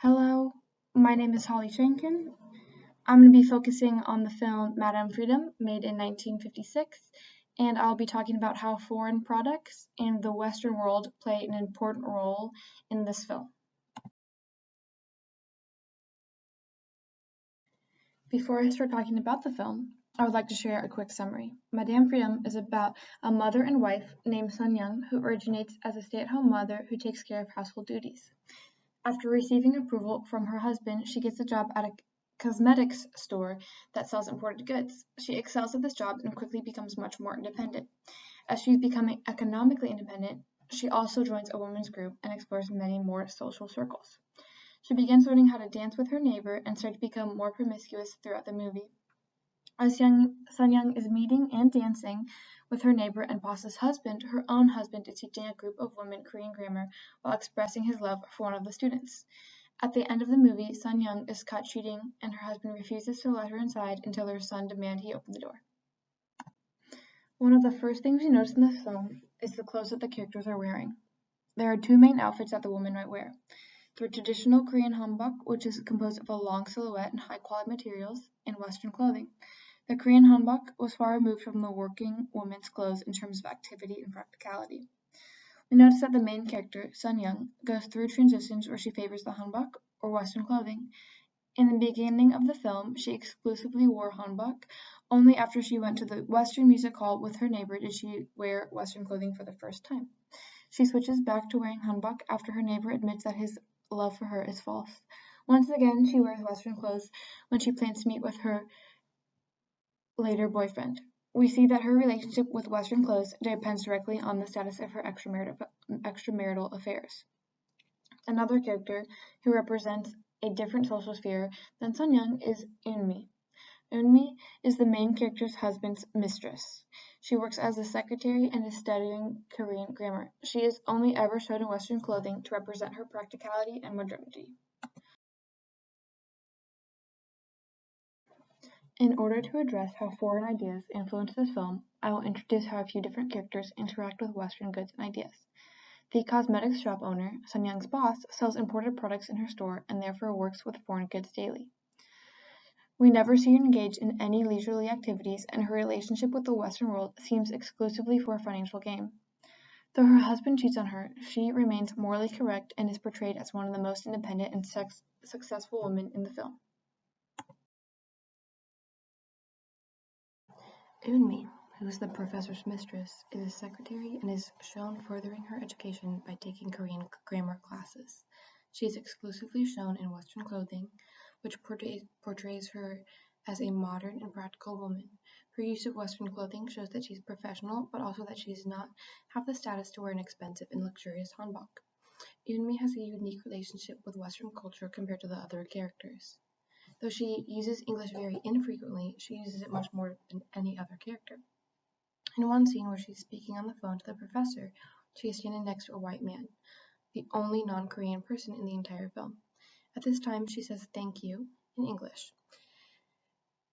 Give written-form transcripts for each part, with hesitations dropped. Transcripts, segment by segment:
Hello, my name is Holly Shankin. I'm going to be focusing on the film Madame Freedom, made in 1956, and I'll be talking about how foreign products and the Western world play an important role in this film. Before I start talking about the film, I would like to share a quick summary. Madame Freedom is about a mother and wife named Sun Young who originates as a stay-at-home mother who takes care of household duties. After receiving approval from her husband, she gets a job at a cosmetics store that sells imported goods. She excels at this job and quickly becomes much more independent. As she's becoming economically independent, she also joins a women's group and explores many more social circles. She begins learning how to dance with her neighbor and starts to become more promiscuous throughout the movie. As Sun Young is meeting and dancing with her neighbor and boss's husband, her own husband is teaching a group of women Korean grammar while expressing his love for one of the students. At the end of the movie, Sun Young is caught cheating and her husband refuses to let her inside until her son demands he open the door. One of the first things we notice in this film is the clothes that the characters are wearing. There are two main outfits that the women might wear. The traditional Korean hanbok, which is composed of a long silhouette and high-quality materials, and Western clothing. The Korean hanbok was far removed from the working woman's clothes in terms of activity and practicality. We notice that the main character, Sun Young, goes through transitions where she favors the hanbok or Western clothing. In the beginning of the film, she exclusively wore hanbok. Only after she went to the Western music hall with her neighbor did she wear Western clothing for the first time. She switches back to wearing hanbok after her neighbor admits that his love for her is false. Once again, she wears Western clothes when she plans to meet with her later boyfriend. We see that her relationship with Western clothes depends directly on the status of her extramarital affairs. Another character who represents a different social sphere than Sun Young is Eunmi. Eunmi is the main character's husband's mistress. She works as a secretary and is studying Korean grammar. She is only ever shown in Western clothing to represent her practicality and modernity. In order to address how foreign ideas influence this film, I will introduce how a few different characters interact with Western goods and ideas. The cosmetics shop owner, Sun Young's boss, sells imported products in her store and therefore works with foreign goods daily. We never see her engage in any leisurely activities, and her relationship with the Western world seems exclusively for a financial gain. Though her husband cheats on her, she remains morally correct and is portrayed as one of the most independent and successful women in the film. Eunmi, who is the professor's mistress, is a secretary and is shown furthering her education by taking Korean grammar classes. She is exclusively shown in Western clothing, which portrays her as a modern and practical woman. Her use of Western clothing shows that she's professional, but also that she does not have the status to wear an expensive and luxurious hanbok. Eunmi has a unique relationship with Western culture compared to the other characters. Though she uses English very infrequently, she uses it much more than any other character. In one scene where she's speaking on the phone to the professor, she is standing next to a white man, the only non-Korean person in the entire film. At this time, she says "thank you" in English.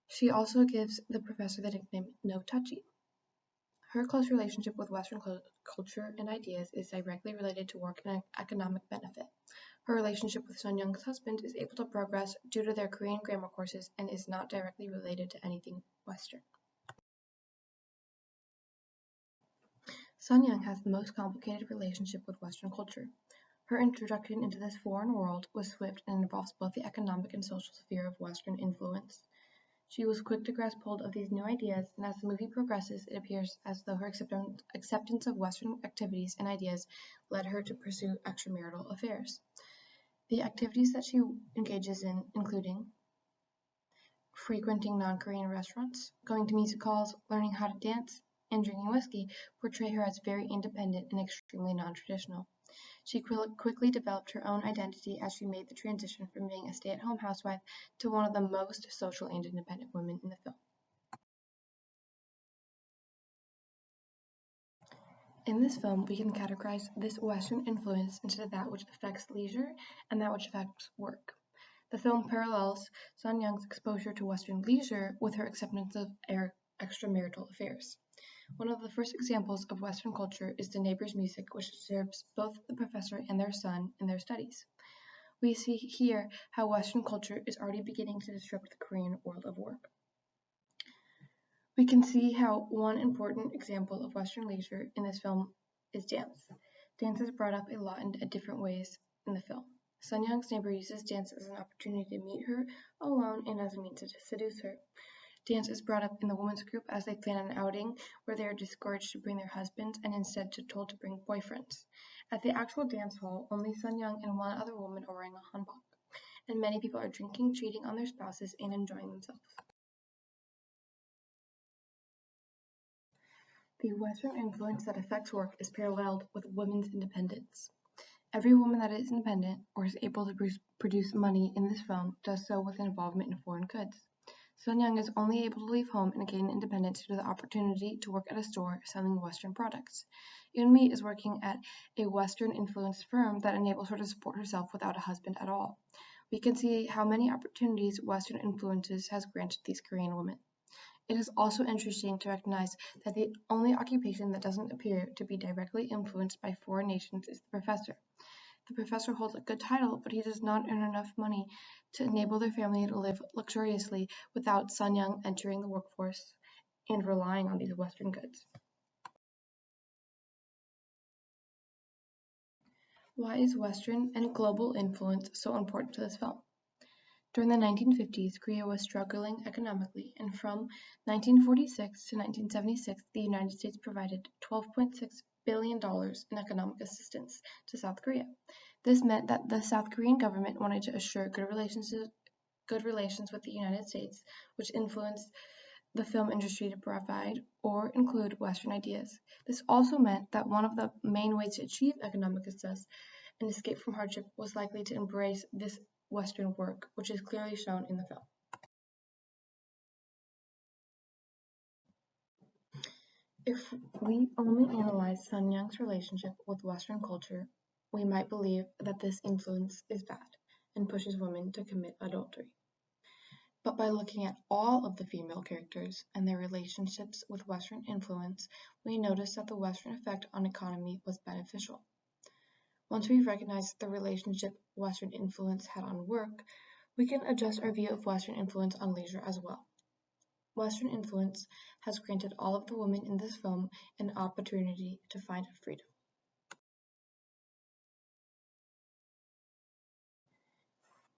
She also gives the professor the nickname No Touchy. Her close relationship with Western culture and ideas is directly related to work and economic benefit. Her relationship with Sun Young's husband is able to progress due to their Korean grammar courses and is not directly related to anything Western. Sun Young has the most complicated relationship with Western culture. Her introduction into this foreign world was swift and involves both the economic and social sphere of Western influence. She was quick to grasp hold of these new ideas, and as the movie progresses, it appears as though her acceptance of Western activities and ideas led her to pursue extramarital affairs. The activities that she engages in, including frequenting non-Korean restaurants, going to music halls, learning how to dance, and drinking whiskey, portray her as very independent and extremely non-traditional. She quickly developed her own identity as she made the transition from being a stay-at-home housewife to one of the most social and independent women in the film. In this film, we can categorize this Western influence into that which affects leisure and that which affects work. The film parallels Sun Young's exposure to Western leisure with her acceptance of extramarital affairs. One of the first examples of Western culture is the neighbor's music, which disturbs both the professor and their son in their studies. We see here how Western culture is already beginning to disrupt the Korean world of work. We can see how one important example of Western leisure in this film is dance. Dance is brought up a lot in different ways in the film. Sun Young's neighbor uses dance as an opportunity to meet her alone and as a means to seduce her. Dance is brought up in the women's group as they plan an outing where they are discouraged to bring their husbands and instead told to bring boyfriends. At the actual dance hall, only Sun Young and one other woman are wearing a hanbok, and many people are drinking, cheating on their spouses, and enjoying themselves. The Western influence that affects work is paralleled with women's independence. Every woman that is independent or is able to produce money in this film does so with involvement in foreign goods. Sun Young is only able to leave home and gain independence due to the opportunity to work at a store selling Western products. Eunmi is working at a Western-influenced firm that enables her to support herself without a husband at all. We can see how many opportunities Western influences has granted these Korean women. It is also interesting to recognize that the only occupation that doesn't appear to be directly influenced by foreign nations is the professor. The professor holds a good title, but he does not earn enough money to enable their family to live luxuriously without Sun Young entering the workforce and relying on these Western goods. Why is Western and global influence so important to this film? During the 1950s, Korea was struggling economically, and from 1946 to 1976, the United States provided $12.6 billion in economic assistance to South Korea. This meant that the South Korean government wanted to assure good relations with the United States, which influenced the film industry to provide or include Western ideas. This also meant that one of the main ways to achieve economic success and escape from hardship was likely to embrace this Western work, which is clearly shown in the film. If we only analyze Sun Young's relationship with Western culture, we might believe that this influence is bad and pushes women to commit adultery. But by looking at all of the female characters and their relationships with Western influence, we notice that the Western effect on economy was beneficial. Once we recognize the relationship Western influence had on work, we can adjust our view of Western influence on leisure as well. Western influence has granted all of the women in this film an opportunity to find freedom.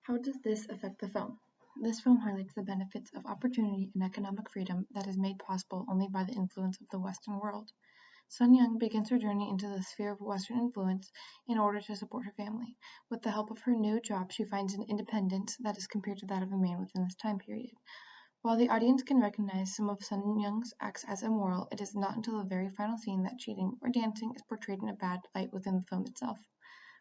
How does this affect the film? This film highlights the benefits of opportunity and economic freedom that is made possible only by the influence of the Western world. Sun Young begins her journey into the sphere of Western influence in order to support her family. With the help of her new job, she finds an independence that is compared to that of a man within this time period. While the audience can recognize some of Sun Young's acts as immoral, it is not until the very final scene that cheating or dancing is portrayed in a bad light within the film itself.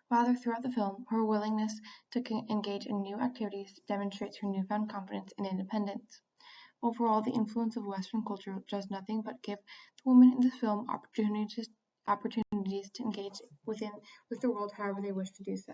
Rather, throughout the film, her willingness to engage in new activities demonstrates her newfound confidence and independence. Overall, the influence of Western culture does nothing but give the women in this film opportunities to engage with the world however they wish to do so.